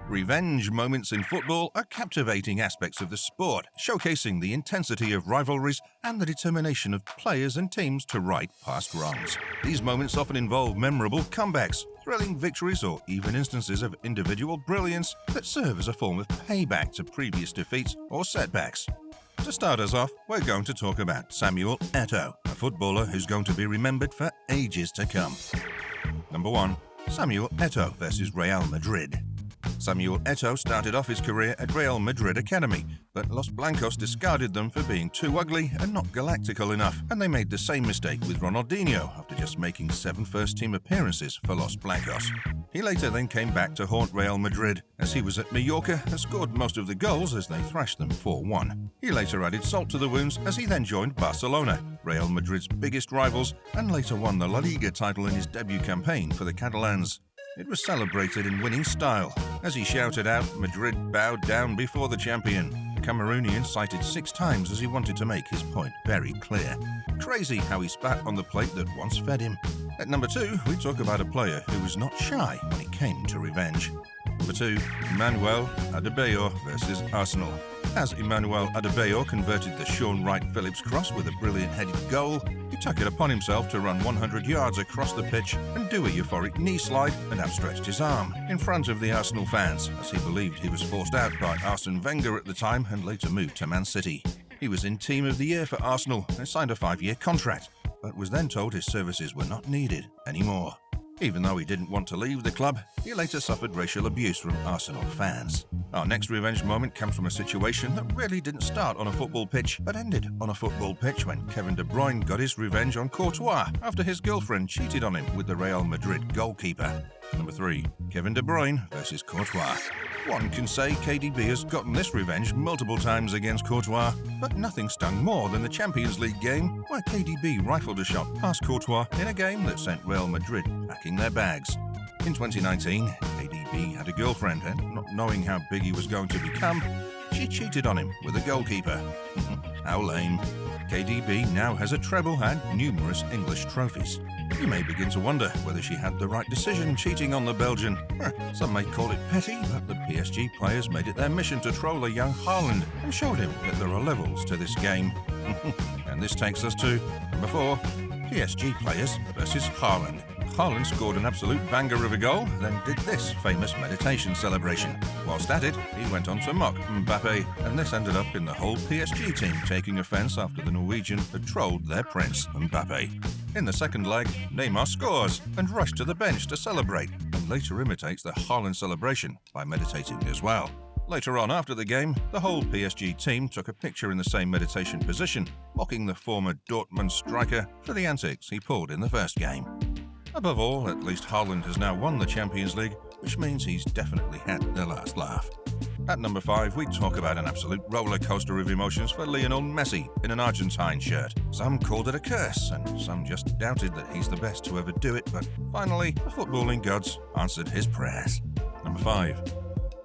Revenge moments in football are captivating aspects of the sport, showcasing the intensity of rivalries and the determination of players and teams to right past wrongs. These moments often involve memorable comebacks, thrilling victories, or even instances of individual brilliance that serve as a form of payback to previous defeats or setbacks. To start us off, we're going to talk about Samuel Eto'o, a footballer who's going to be remembered for ages to come. Number 1. Samuel Eto'o versus Real Madrid. Samuel Eto'o started off his career at Real Madrid Academy, but Los Blancos discarded them for being too ugly and not galactical enough, and they made the same mistake with Ronaldinho after just making 7 first-team appearances for Los Blancos. He later then came back to haunt Real Madrid, as he was at Mallorca and scored most of the goals as they thrashed them 4-1. He later added salt to the wounds as he then joined Barcelona, Real Madrid's biggest rivals, and later won the La Liga title in his debut campaign for the Catalans. It was celebrated in winning style. As he shouted out, Madrid bowed down before the champion. The Cameroonian cited 6 times as he wanted to make his point very clear. Crazy how he spat on the plate that once fed him. At number 2, we talk about a player who was not shy when it came to revenge. Number 2, Emmanuel Adebayor versus Arsenal. As Emmanuel Adebayor converted the Sean Wright-Phillips cross with a brilliant headed goal, he took it upon himself to run 100 yards across the pitch and do a euphoric knee slide and outstretched his arm in front of the Arsenal fans, as he believed he was forced out by Arsene Wenger at the time and later moved to Man City. He was in Team of the Year for Arsenal and signed a 5-year contract, but was then told his services were not needed anymore. Even though he didn't want to leave the club, he later suffered racial abuse from Arsenal fans. Our next revenge moment comes from a situation that really didn't start on a football pitch, but ended on a football pitch when Kevin de Bruyne got his revenge on Courtois after his girlfriend cheated on him with the Real Madrid goalkeeper. Number 3. Kevin de Bruyne versus Courtois. One can say KDB has gotten this revenge multiple times against Courtois, but nothing stung more than the Champions League game where KDB rifled a shot past Courtois in a game that sent Real Madrid packing their bags. In 2019, KDB had a girlfriend and, not knowing how big he was going to become, she cheated on him with a goalkeeper. How lame. KDB now has a treble and numerous English trophies. You may begin to wonder whether she had the right decision cheating on the Belgian. Some may call it petty, but the PSG players made it their mission to troll a young Haaland and showed him that there are levels to this game. And this takes us to number 4, PSG players versus Haaland. Haaland scored an absolute banger of a goal, then did this famous meditation celebration. Whilst at it, he went on to mock Mbappe, and this ended up in the whole PSG team taking offence after the Norwegian had trolled their prince, Mbappe. In the second leg, Neymar scores and rushed to the bench to celebrate, and later imitates the Haaland celebration by meditating as well. Later on after the game, the whole PSG team took a picture in the same meditation position, mocking the former Dortmund striker for the antics he pulled in the first game. Above all, at least Haaland has now won the Champions League, which means he's definitely had the last laugh. At number 5, we talk about an absolute roller coaster of emotions for Lionel Messi in an Argentine shirt. Some called it a curse, and some just doubted that he's the best to ever do it, but finally, the footballing gods answered his prayers. Number 5.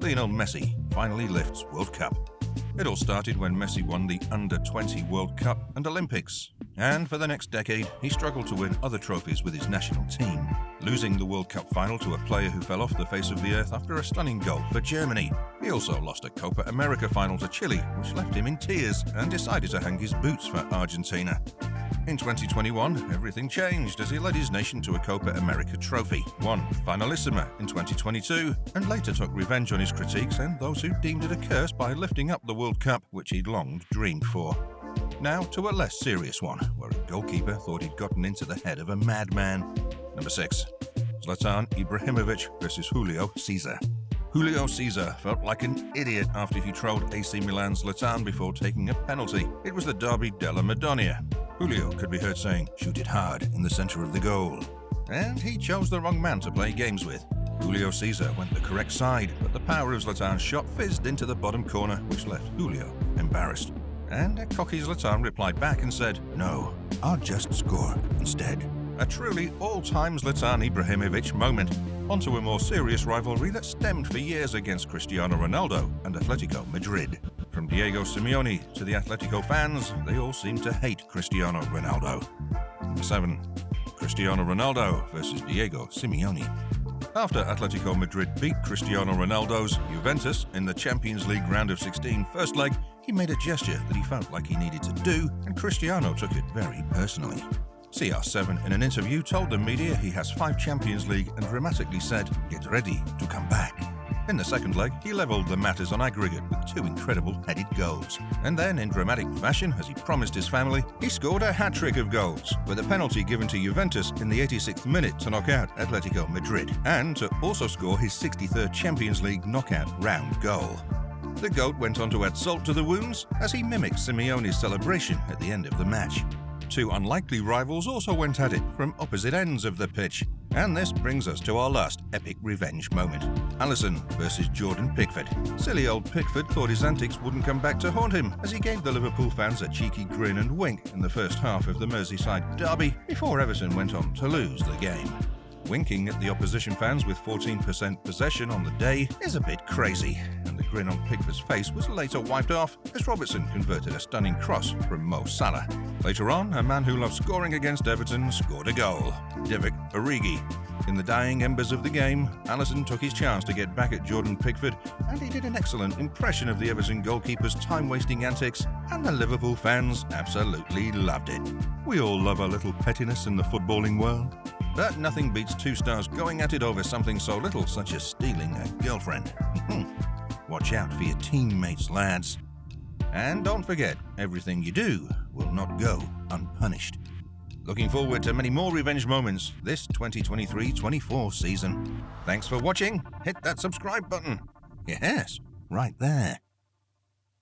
Lionel Messi finally lifts World Cup. It all started when Messi won the Under-20 World Cup and Olympics. And for the next decade, he struggled to win other trophies with his national team, losing the World Cup final to a player who fell off the face of the earth after a stunning goal for Germany. He also lost a Copa America final to Chile, which left him in tears, and decided to hang his boots for Argentina. In 2021, everything changed as he led his nation to a Copa America trophy, won Finalissima in 2022, and later took revenge on his critiques and those who deemed it a curse by lifting up the World Cup, which he'd long dreamed for. Now to a less serious one, where a goalkeeper thought he'd gotten into the head of a madman. Number 6. Zlatan Ibrahimovic versus Julio Cesar. Julio Cesar felt like an idiot after he trolled AC Milan's Zlatan before taking a penalty. It was the Derby della Madonnina. Julio could be heard saying, "Shoot it hard," in the center of the goal. And he chose the wrong man to play games with. Julio Cesar went the correct side, but the power of Zlatan's shot fizzed into the bottom corner, which left Julio embarrassed. And a cocky Zlatan replied back and said, "No, I'll just score instead." A truly all-time Zlatan Ibrahimovic moment. Onto a more serious rivalry that stemmed for years against Cristiano Ronaldo and Atletico Madrid. From From Diego Simeone to the Atletico fans, they all seem to hate Cristiano Ronaldo. Number 7. Cristiano Ronaldo versus Diego Simeone. After Atletico Madrid beat Cristiano Ronaldo's Juventus in the Champions League round of 16 first leg, he made a gesture that he felt like he needed to do, and Cristiano took it very personally. CR7 in an interview told the media he has 5 Champions League and dramatically said, "Get ready to come back." In the second leg, he levelled the matters on aggregate with 2 incredible headed goals. And then, in dramatic fashion, as he promised his family, he scored a hat-trick of goals, with a penalty given to Juventus in the 86th minute to knock out Atletico Madrid, and to also score his 63rd Champions League knockout round goal. The GOAT went on to add salt to the wounds as he mimicked Simeone's celebration at the end of the match. 2 unlikely rivals also went at it from opposite ends of the pitch. And this brings us to our last epic revenge moment. Alisson versus Jordan Pickford. Silly old Pickford thought his antics wouldn't come back to haunt him as he gave the Liverpool fans a cheeky grin and wink in the first half of the Merseyside derby before Everton went on to lose the game. Winking at the opposition fans with 14% possession on the day is a bit crazy, and the grin on Pickford's face was later wiped off as Robertson converted a stunning cross from Mo Salah. Later on, a man who loved scoring against Everton scored a goal, Divock Origi. In the dying embers of the game, Alisson took his chance to get back at Jordan Pickford, and he did an excellent impression of the Everton goalkeeper's time-wasting antics, and the Liverpool fans absolutely loved it. We all love a little pettiness in the footballing world. But nothing beats 2 stars going at it over something so little such as stealing a girlfriend. Watch out for your teammates, lads. And don't forget, everything you do will not go unpunished. Looking forward to many more revenge moments this 2023-24 season. Thanks for watching. Hit that subscribe button. Yes, right there.